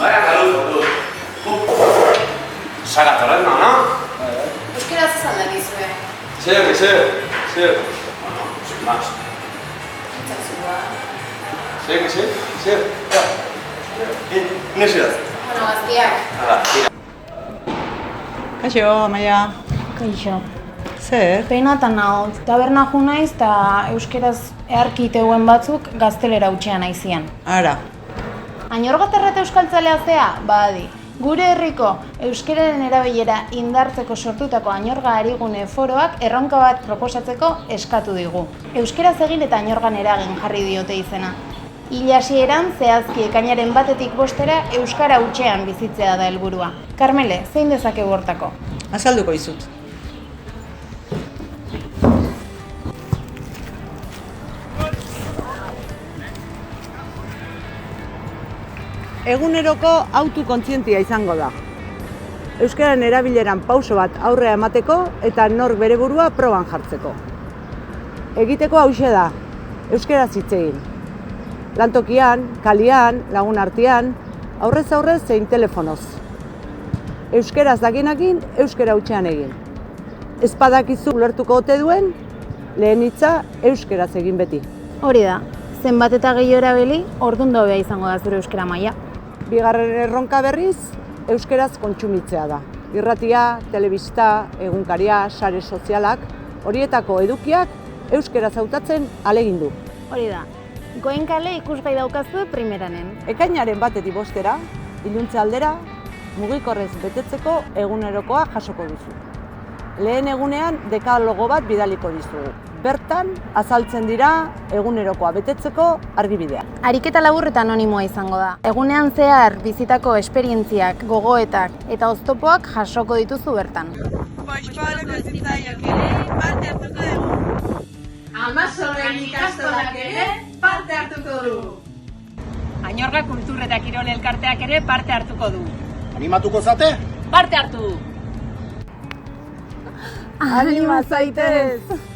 Vaya calor, saca torres, ¿no? Euskaraz esan da nizue. Zer. Bueno, sin más. Zer. Nesidaz. Bueno, gaztiak. Hala, tira. Kaixo, Amaia. Kaixo. Zer? Peinatan nago, taberna jo naiz eta euskeraz eharkiteuen batzuk gaztelera hutsean naizian. Ara. Añorgaterrat euskaltzalea zea? Badi. Gure herriko euskeraren erabilera indartzeko sortutako Añorga Arigune Foroak erronka bat proposatzeko eskatu digu. Euskeraz egin eta Añorgan eragin jarri diote izena. Hil hasieran zehazki ekainaren 1-tik 5 euskara hutsean bizitzea da helburua. Karmele, zein dezakegu hortako? Azalduko dizut. Eguneroko autokontzientzia izango da. Euskararen erabileran pauso bat aurrea emateko eta nork bere burua proban jartzeko. Egiteko hauxe da, euskaraz hitz egin. Lantokian, kalian, lagun artean, aurrez zein telefonoz. Euskaraz dakienekin, euskara hutsean egin. Ez badakizu ulertuko ote duen, lehen hitza euskaraz egin beti. Hori da, zenbat eta gehiago erabili, ordun hobea izango da zure euskara maila. Bigarren erronka berriz, euskaraz kontsumitzea da. Irratia, telebista, egunkaria, sare sozialak, horietako edukiak euskaraz hautatzen ahalegindu. Hori da, Goenkale ikusgai daukazu primeranen. Ekainaren 1-tik 5, iluntze aldera, mugikorrez betetzeko egunerokoa jasoko duzu. Lehen egunean dekalogo bat bidaliko dizugu. Bertan, azaltzen dira egunerokoa betetzeko argibideak. Ariketa labur eta anonimoa izango da. Egunean zehar bizitako esperientziak, gogoetak eta oztopoak jasoko dituzu bertan. Poixpoleko zitzaiok ere parte hartuko dugu. Amazoren ikastolak ere parte hartuko du. Añorga kultur eta kirol elkarteak ere parte hartuko du. Animatuko zate? Parte hartu! Anima zaitez!